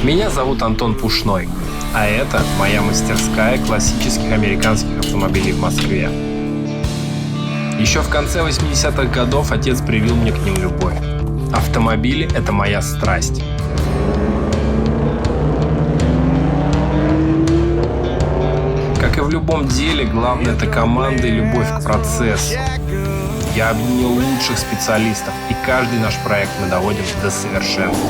Меня зовут Антон Пушной, а это моя мастерская классических американских автомобилей в Москве. Еще в конце 80-х годов отец привил мне к ним любовь. Автомобили — это моя страсть. Как и в любом деле, главное — это команда и любовь к процессу. Я объединил лучших специалистов, и каждый наш проект мы доводим до совершенства.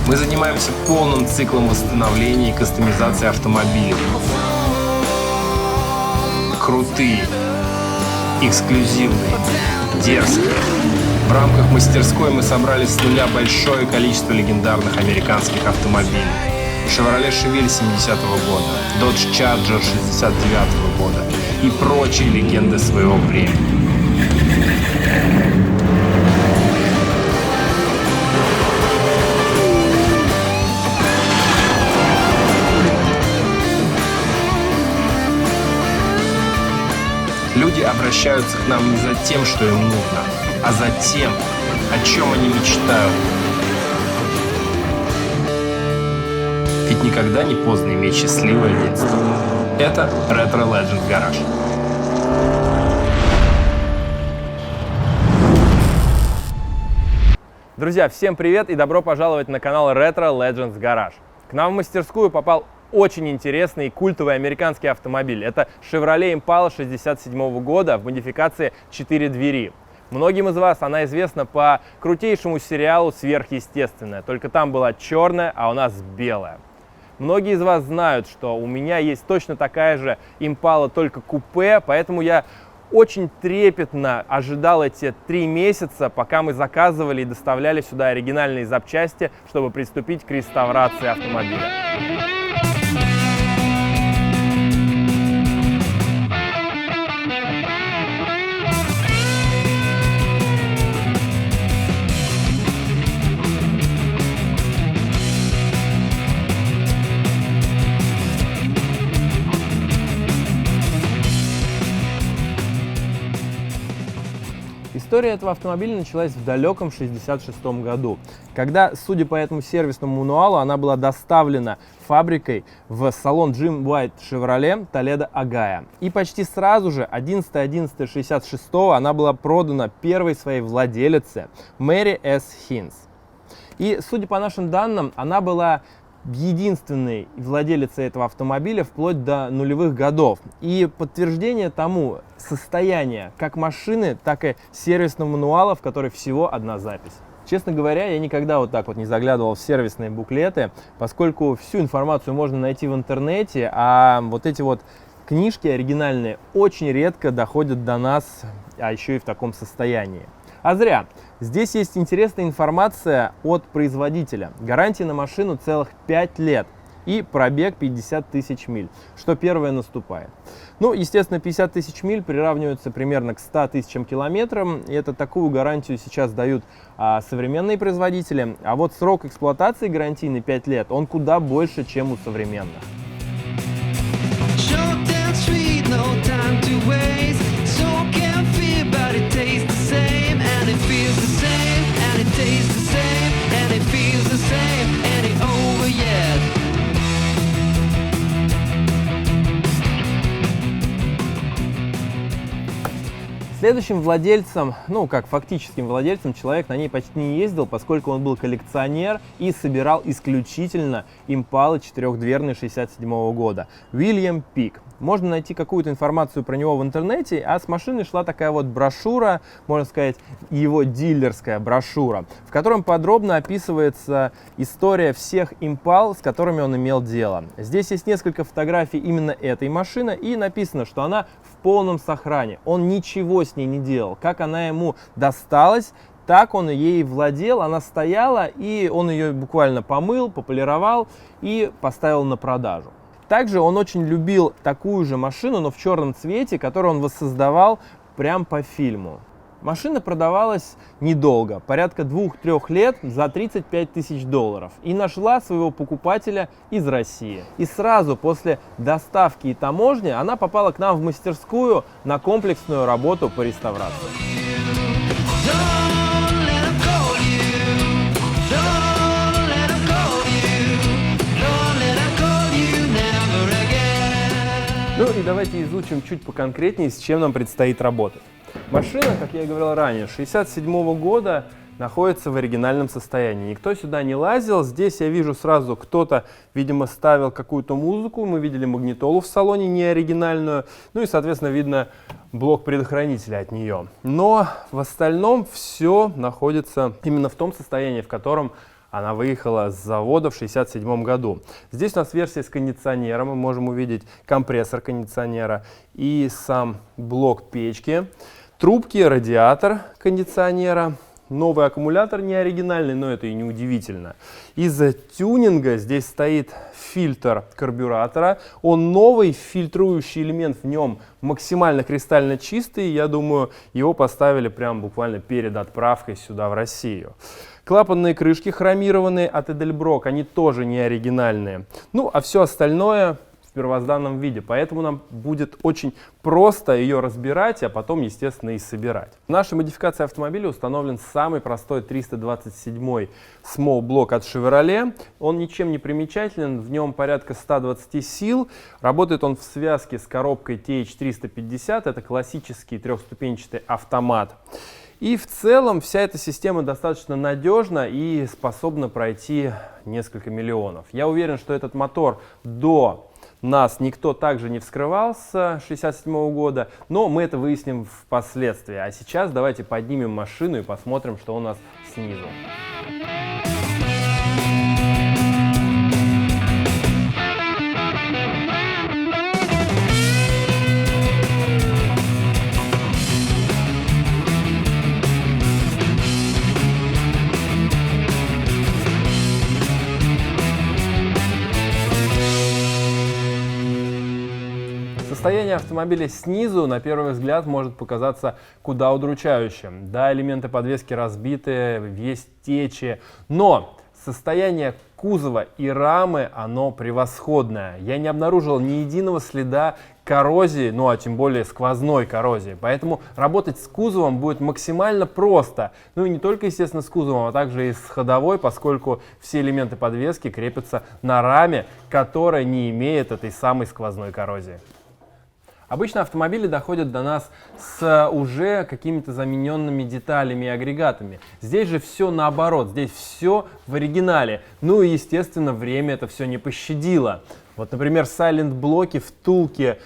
Мы занимаемся полным циклом восстановления и кастомизации автомобилей. Крутые, эксклюзивные, дерзкие. В рамках мастерской мы собрали с нуля большое количество легендарных американских автомобилей. Chevrolet Chevelle 70-го года, Dodge Charger 69-го года и прочие легенды своего времени. Люди обращаются к нам не за тем, что им нужно, а за тем, о чем они мечтают. Ведь никогда не поздно иметь счастливое детство. Это Retro Legends Garage. Друзья, всем привет и добро пожаловать на канал Retro Legends Garage. К нам в мастерскую попал очень интересный и культовый американский автомобиль. Это Chevrolet Impala 67 года в модификации 4 двери. Многим из вас она известна по крутейшему сериалу «Сверхъестественное». Только там была черная, а у нас белая. Многие из вас знают, что у меня есть точно такая же Impala, только купе, поэтому я очень трепетно ожидал эти 3 месяца, пока мы заказывали и доставляли сюда оригинальные запчасти, чтобы приступить к реставрации автомобиля. История этого автомобиля началась в далеком 1966 году, когда, судя по этому сервисному мануалу, она была доставлена фабрикой в салон Jim White Chevrolet Толедо, Огайо. И почти сразу же, 11.11.66, она была продана первой своей владелице, Мэри С. Хинс. И, судя по нашим данным, она была единственной владелицей этого автомобиля вплоть до нулевых годов. И подтверждение тому состояние как машины, так и сервисного мануала, в которой всего одна запись. Честно говоря, я никогда вот так вот не заглядывал в сервисные буклеты, поскольку всю информацию можно найти в интернете, а вот эти вот книжки оригинальные очень редко доходят до нас, а еще и в таком состоянии. А зря. Здесь есть интересная информация от производителя. Гарантия на машину целых 5 лет и пробег 50 тысяч миль, что первое наступает. Ну, естественно, 50 тысяч миль приравниваются примерно к 100 тысячам километрам, и это такую гарантию сейчас дают современные производители. А вот срок эксплуатации гарантийный 5 лет, он куда больше, чем у современных. Следующим владельцем, ну как фактическим владельцем, человек на ней почти не ездил, поскольку он был коллекционер и собирал исключительно Impala четырехдверные 67 года. Уильям Пик. Можно найти какую-то информацию про него в интернете, а с машины шла такая вот брошюра, можно сказать, его дилерская брошюра, в котором подробно описывается история всех Impal, с которыми он имел дело. Здесь есть несколько фотографий именно этой машины, и написано, что она в полном сохране. Он ничего с ней не делал. Как она ему досталась, так он ей владел, она стояла, и он ее буквально помыл, пополировал и поставил на продажу. Также он очень любил такую же машину, но в черном цвете, которую он воссоздавал прям по фильму. Машина продавалась недолго, порядка 2-3 лет за $35 тысяч, и нашла своего покупателя из России. И сразу после доставки и таможни она попала к нам в мастерскую на комплексную работу по реставрации. и давайте изучим чуть поконкретнее, с чем нам предстоит работать. Машина, как я и говорил ранее, 1967 года, находится в оригинальном состоянии. Никто сюда не лазил. Здесь я вижу сразу, кто-то, видимо, ставил какую-то музыку. Мы видели магнитолу в салоне, не оригинальную. Ну и, соответственно, видно блок предохранителя от нее. Но в остальном все находится именно в том состоянии, в котором она выехала с завода в 1967 году. Здесь у нас версия с кондиционером. Мы можем увидеть компрессор кондиционера и сам блок печки. Трубки, радиатор кондиционера. Новый аккумулятор не оригинальный, но это и не удивительно. Из-за тюнинга здесь стоит фильтр карбюратора. Он новый, фильтрующий элемент в нем максимально кристально чистый. Я думаю, его поставили прям буквально перед отправкой сюда, в Россию. Клапанные крышки хромированные от Edelbrock, они тоже не оригинальные. Ну, а все остальное в первозданном виде, поэтому нам будет очень просто ее разбирать, а потом, естественно, и собирать. В нашей модификации автомобиля установлен самый простой 327-й small block от Chevrolet. Он ничем не примечателен, в нем порядка 120 сил. Работает он в связке с коробкой TH350, это классический трехступенчатый автомат. И в целом вся эта система достаточно надежна и способна пройти несколько миллионов. Я уверен, что этот мотор до нас никто также не вскрывал с 1967 года, но мы это выясним впоследствии. А сейчас давайте поднимем машину и посмотрим, что у нас снизу. Состояние автомобиля снизу, на первый взгляд, может показаться куда удручающим. Да, элементы подвески разбиты, есть течи, но состояние кузова и рамы, оно превосходное. Я не обнаружил ни единого следа коррозии, ну а тем более сквозной коррозии. Поэтому работать с кузовом будет максимально просто. Ну и не только, естественно, с кузовом, а также и с ходовой, поскольку все элементы подвески крепятся на раме, которая не имеет этой самой сквозной коррозии. Обычно автомобили доходят до нас с уже какими-то замененными деталями и агрегатами. Здесь же все наоборот, здесь все в оригинале. Ну и, естественно, время это все не пощадило. Вот, например, сайлент-блоки, втулки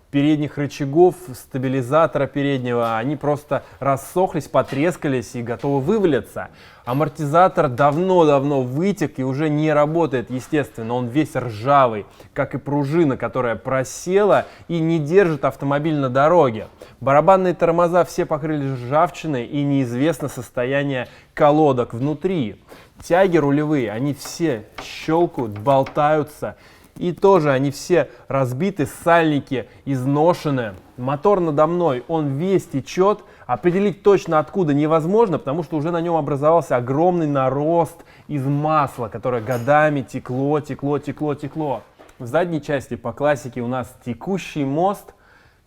передних рычагов, стабилизатора переднего, они просто рассохлись, потрескались и готовы вывалиться. Амортизатор давно-давно вытек и уже не работает, естественно, он весь ржавый, как и пружина, которая просела и не держит автомобиль на дороге. Барабанные тормоза все покрылись ржавчиной и неизвестно состояние колодок внутри. Тяги рулевые, они все щелкают, болтаются. И тоже они все разбиты, сальники изношены. Мотор надо мной, он весь течет. Определить точно откуда невозможно, потому что уже на нем образовался огромный нарост из масла, которое годами текло. В задней части по классике у нас текущий мост,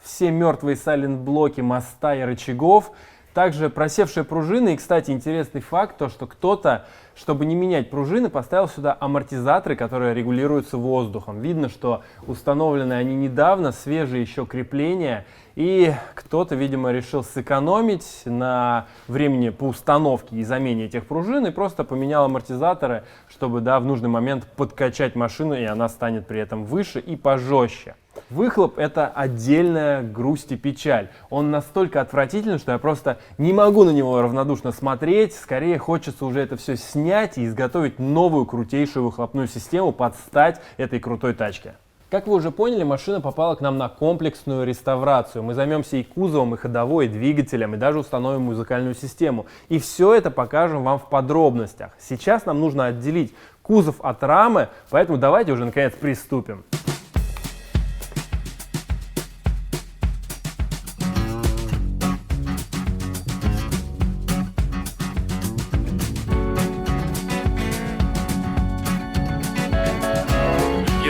все мертвые сайлент-блоки моста и рычагов. Также просевшие пружины. И, кстати, интересный факт, то, что кто-то, чтобы не менять пружины, поставил сюда амортизаторы, которые регулируются воздухом. Видно, что установлены они недавно, свежие еще крепления. И кто-то, видимо, решил сэкономить на времени по установке и замене этих пружин и просто поменял амортизаторы, чтобы, да, в нужный момент подкачать машину, и она станет при этом выше и пожестче. Выхлоп — это отдельная грусть и печаль. Он настолько отвратителен, что я просто не могу на него равнодушно смотреть. Скорее хочется уже это все снять и изготовить новую крутейшую выхлопную систему под стать этой крутой тачке. Как вы уже поняли, машина попала к нам на комплексную реставрацию. Мы займемся и кузовом, и ходовой, и двигателем, и даже установим музыкальную систему. И все это покажем вам в подробностях. Сейчас нам нужно отделить кузов от рамы, поэтому давайте уже наконец приступим.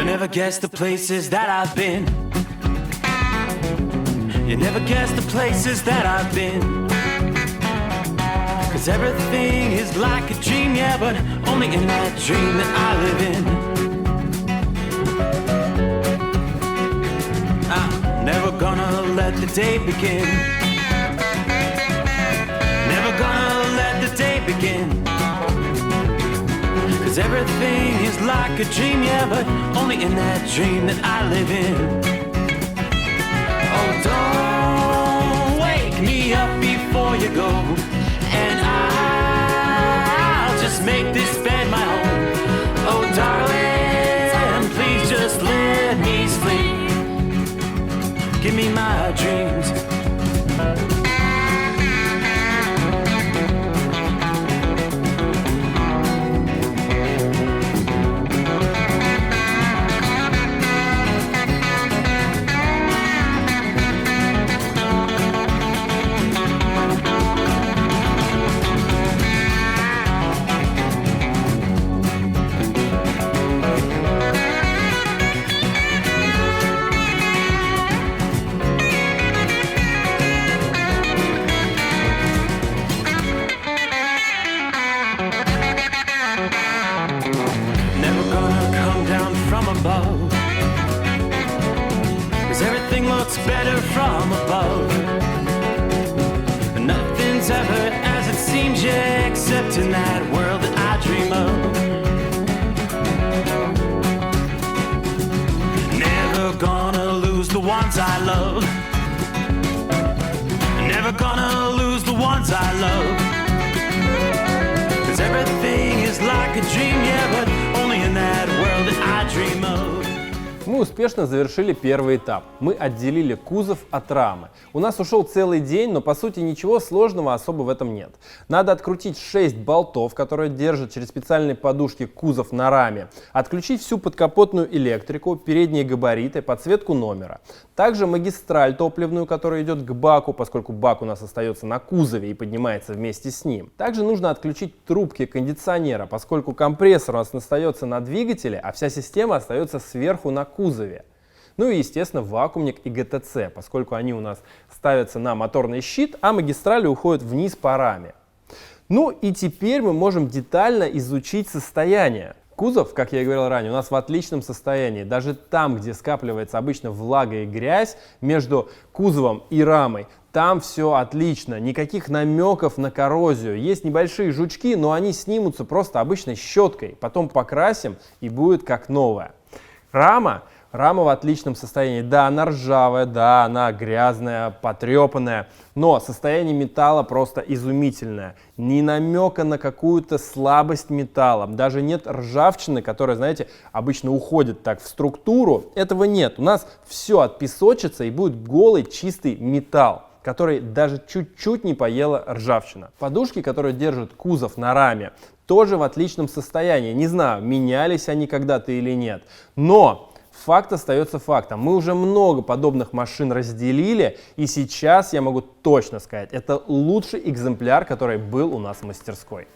Never guess the places that I've been. You never guess the places that I've been. 'Cause everything is like a dream, yeah, but only in that dream that I live in. gonna let the day begin. Never gonna let the day begin. 'Cause everything is like a dream, yeah, but only in that dream that I live in. Oh, don't wake me up before you go, and I'll just make this bed my home. Oh, darling, please just let me sleep. Give me my dreams. Better from above. Nothing's ever as it seems, yeah, except in that world that I dream of. Never gonna lose the ones I love. Never gonna lose the ones I love. 'Cause everything is like a dream, yeah, but only in that world that I dream of. Мы успешно завершили первый этап. Мы отделили кузов от рамы. У нас ушел целый день, но по сути ничего сложного особо в этом нет. Надо открутить 6 болтов, которые держат через специальные подушки кузов на раме, отключить всю подкапотную электрику, передние габариты, подсветку номера. Также магистраль топливную, которая идет к баку, поскольку бак у нас остается на кузове и поднимается вместе с ним. Также нужно отключить трубки кондиционера, поскольку компрессор у нас остается на двигателе, а вся система остается сверху на кузове. Ну и, естественно, вакуумник и ГТЦ, поскольку они у нас ставятся на моторный щит, а магистрали уходят вниз по раме. Ну и теперь мы можем детально изучить состояние. Кузов, как я и говорил ранее, у нас в отличном состоянии. Даже там, где скапливается обычно влага и грязь между кузовом и рамой, там все отлично, никаких намеков на коррозию. Есть небольшие жучки, но они снимутся просто обычной щеткой. Потом покрасим и будет как новая. Рама в отличном состоянии. Да, она ржавая, да, она грязная, потрепанная, но состояние металла просто изумительное. Ни намека на какую-то слабость металла. Даже нет ржавчины, которая, знаете, обычно уходит так в структуру. Этого нет. У нас все отпесочится и будет голый чистый металл, который даже чуть-чуть не поела ржавчина. Подушки, которые держат кузов на раме, тоже в отличном состоянии. Не знаю, менялись они когда-то или нет, но факт остается фактом. Мы уже много подобных машин разделили, и сейчас я могу точно сказать, это лучший экземпляр, который был у нас в мастерской.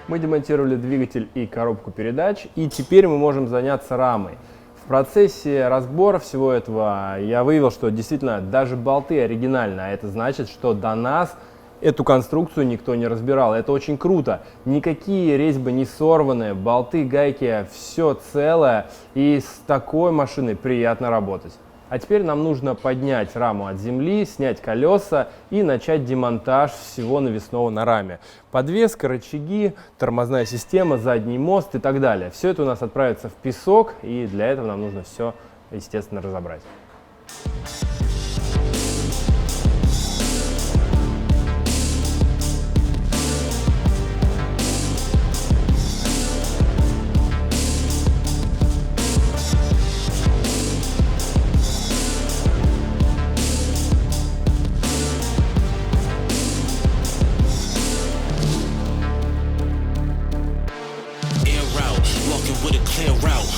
Мы демонтировали двигатель и коробку передач, и теперь мы можем заняться рамой. В процессе разбора всего этого я выявил, что действительно даже болты оригинальны, а это значит, что до нас эту конструкцию никто не разбирал. Это очень круто. Никакие резьбы не сорваны, болты, гайки, все целое, и с такой машиной приятно работать. А теперь нам нужно поднять раму от земли, снять колеса и начать демонтаж всего навесного на раме. Подвеска, рычаги, тормозная система, задний мост и так далее. Все это у нас отправится в песок, и для этого нам нужно все, естественно, разобрать. With a clear route,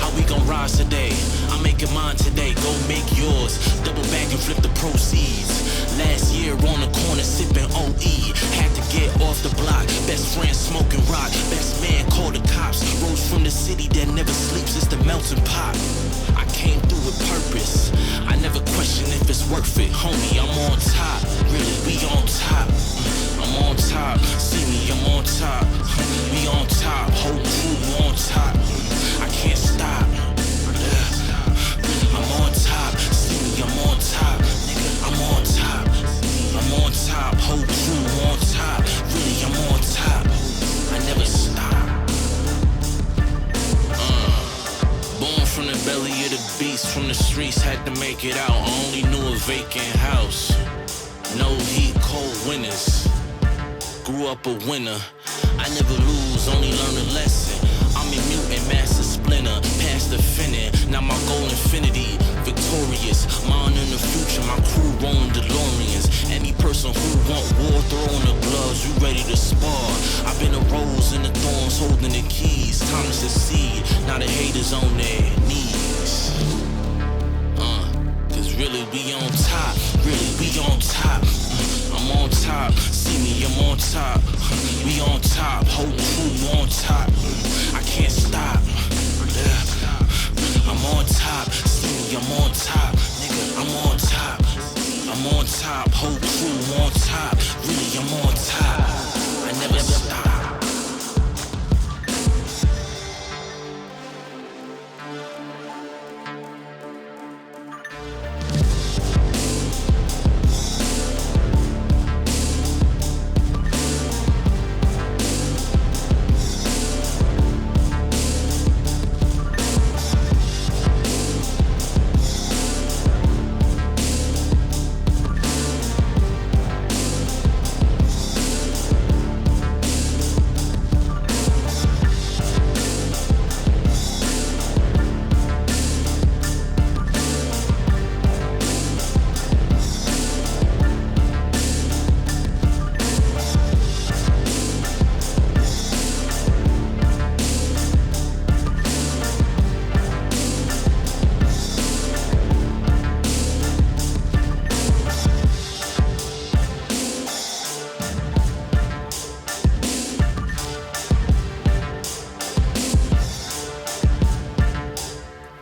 how we gon' rise today? I'm making mine today, go make yours. Double back and flip the proceeds. Last year on the corner sipping OE. Had to get off the block. Best friend smoking rock. Best man called the cops. Rose from the city that never sleeps. It's the melting pot. I came through with purpose. I never question if it's worth it, homie. I'm on top. Really, we on top. I'm on top. See me, I'm on top. We on top. Whole crew on top. I can't stop. I'm on top. See me, I'm on top. Nigga, I'm on top. I'm on top. Whole crew on top. Really, I'm on top. I never stop. Born from the belly of the beast, from the streets, had to make it out. I only knew a vacant house. No heat, cold winters. Grew up a winner. I never lose, only learn a lesson. I'm a mutant, master splinter, past the finning. Now my goal infinity, victorious. Mine in the future, my crew rolling DeLoreans. Any person who want war, throw in the gloves, you ready to spar. I've been a rose in the thorns, holding the keys. Time to succeed, now the haters on their knees. Cause really we on top, really we on top. I'm on top, see me, I'm on top. We on top, whole crew on top. I can't stop. I'm on top, see me, I'm on top. Nigga, I'm on top. I'm on top, whole crew on top. Really, I'm on top. I never stop.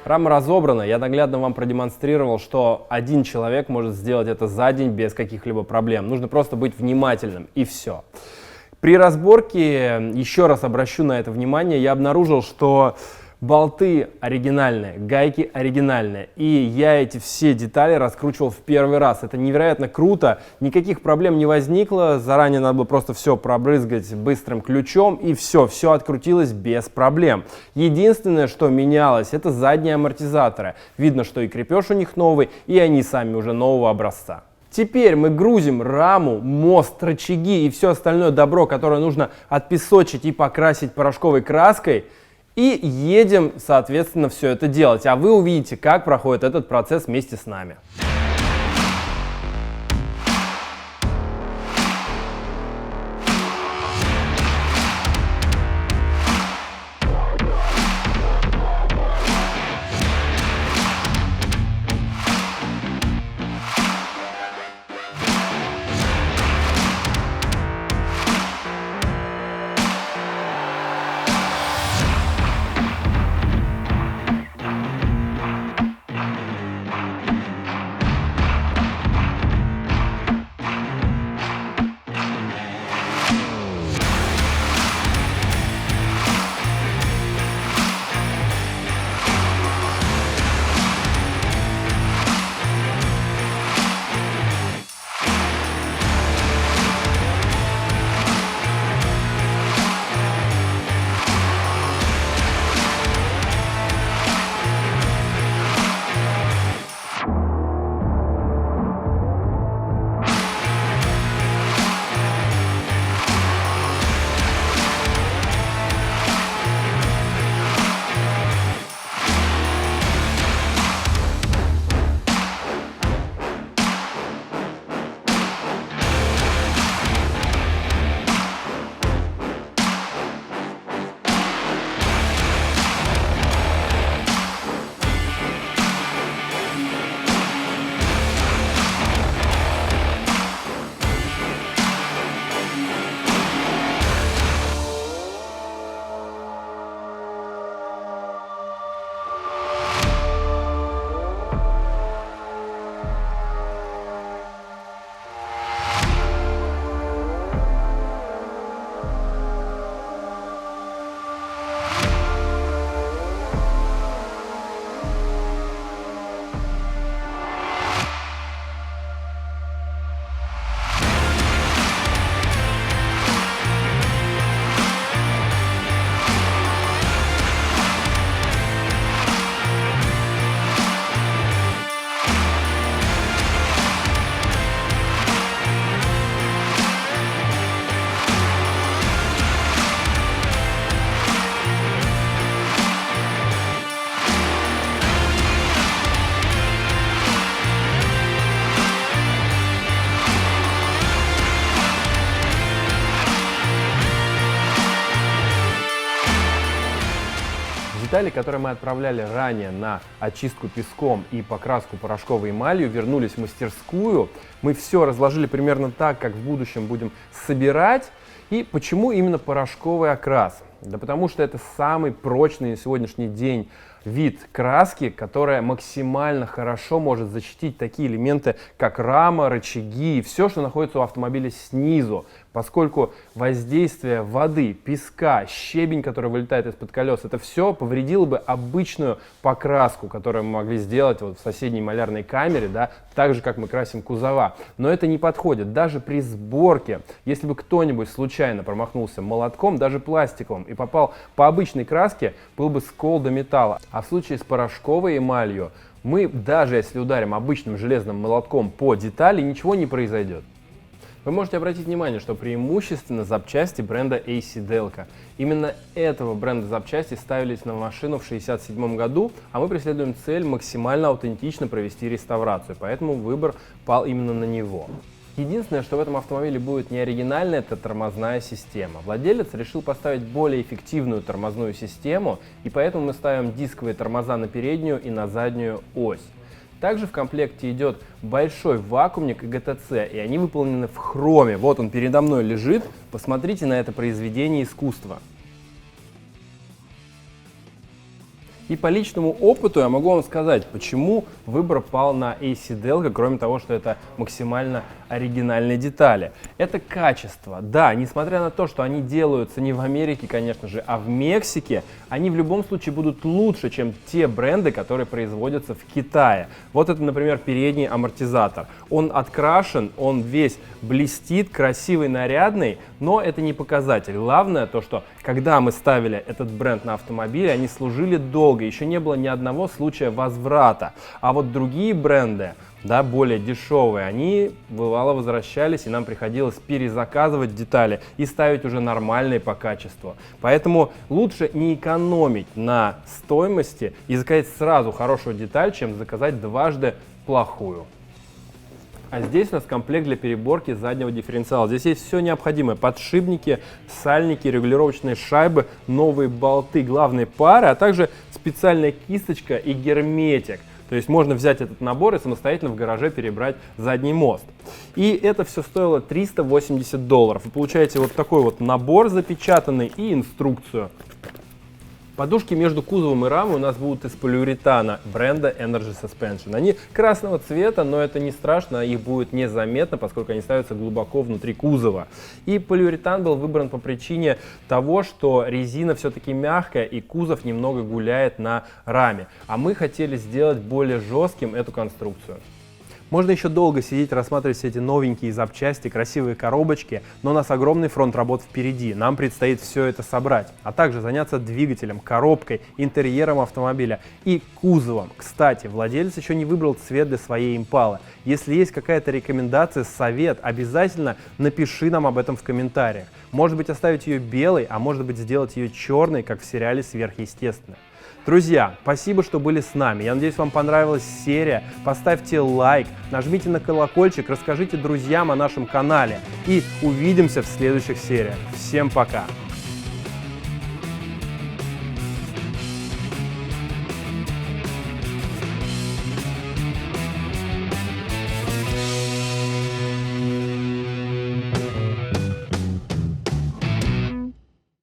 Рама разобрана, я наглядно вам продемонстрировал, что один человек может сделать это за день без каких-либо проблем. Нужно просто быть внимательным, и все. При разборке, еще раз обращу на это внимание, я обнаружил, что болты оригинальные, гайки оригинальные, и я эти все детали раскручивал в первый раз. Это невероятно круто, никаких проблем не возникло, заранее надо было просто все пробрызгать быстрым ключом, и все открутилось без проблем. Единственное, что менялось, это задние амортизаторы. Видно, что и крепеж у них новый, и они сами уже нового образца. Теперь мы грузим раму, мост, рычаги и все остальное добро, которое нужно отпесочить и покрасить порошковой краской, и едем, соответственно, все это делать. А вы увидите, как проходит этот процесс вместе с нами. детали, которые мы отправляли ранее на очистку песком и покраску порошковой эмалью, вернулись в мастерскую. Мы все разложили примерно так, как в будущем будем собирать. И почему именно порошковый окрас? Да потому что это самый прочный на сегодняшний день вид краски, которая максимально хорошо может защитить такие элементы, как рама, рычаги и все, что находится у автомобиля снизу, поскольку воздействие воды, песка, щебень, который вылетает из-под колес, это все повредило бы обычную покраску, которую мы могли сделать вот в соседней малярной камере, да, так же, как мы красим кузова. Но это не подходит. Даже при сборке, если бы кто-нибудь случайно промахнулся молотком, даже пластиковым, и попал по обычной краске, был бы скол до металла. А в случае с порошковой эмалью мы, даже если ударим обычным железным молотком по детали, ничего не произойдет. Вы можете обратить внимание, что преимущественно запчасти бренда AC Delco. Именно этого бренда запчасти ставились на машину в 1967 году, а мы преследуем цель максимально аутентично провести реставрацию, поэтому выбор пал именно на него. Единственное, что в этом автомобиле будет не оригинальная, это тормозная система. Владелец решил поставить более эффективную тормозную систему, и поэтому мы ставим дисковые тормоза на переднюю и на заднюю ось. Также в комплекте идет большой вакуумник и ГТЦ, и они выполнены в хроме. Вот он передо мной лежит, посмотрите на это произведение искусства. И по личному опыту я могу вам сказать, почему выбор пал на AC Delco, кроме того, что это максимально оригинальные детали. Это качество. Да, несмотря на то, что они делаются не в Америке, конечно же, а в Мексике, они в любом случае будут лучше, чем те бренды, которые производятся в Китае. Вот это, например, передний амортизатор. Он открашен, он весь блестит, красивый, нарядный, но это не показатель. Главное то, что когда мы ставили этот бренд на автомобиле, они служили долго, еще не было ни одного случая возврата. А вот другие бренды, да, более дешевые, они бывало возвращались, и нам приходилось перезаказывать детали и ставить уже нормальные по качеству. Поэтому лучше не экономить на стоимости и заказать сразу хорошую деталь, чем заказать дважды плохую. А здесь у нас комплект для переборки заднего дифференциала. Здесь есть все необходимое: подшипники, сальники, регулировочные шайбы, новые болты главной пары, а также специальная кисточка и герметик. То есть можно взять этот набор и самостоятельно в гараже перебрать задний мост. И это все стоило $380. Вы получаете вот такой вот набор запечатанный и инструкцию. Подушки между кузовом и рамой у нас будут из полиуретана бренда Energy Suspension. Они красного цвета, но это не страшно, их будет незаметно, поскольку они ставятся глубоко внутри кузова. И полиуретан был выбран по причине того, что резина все-таки мягкая и кузов немного гуляет на раме. А мы хотели сделать более жестким эту конструкцию. Можно еще долго сидеть, рассматривать все эти новенькие запчасти, красивые коробочки, но у нас огромный фронт работ впереди. Нам предстоит все это собрать, а также заняться двигателем, коробкой, интерьером автомобиля и кузовом. Кстати, владелец еще не выбрал цвет для своей импалы. Если есть какая-то рекомендация, совет, обязательно напиши нам об этом в комментариях. Может быть, оставить ее белой, а может быть, сделать ее черной, как в сериале «Сверхъестественное». Друзья, спасибо, что были с нами. Я надеюсь, вам понравилась серия. Поставьте лайк, нажмите на колокольчик, расскажите друзьям о нашем канале. И увидимся в следующих сериях. Всем пока!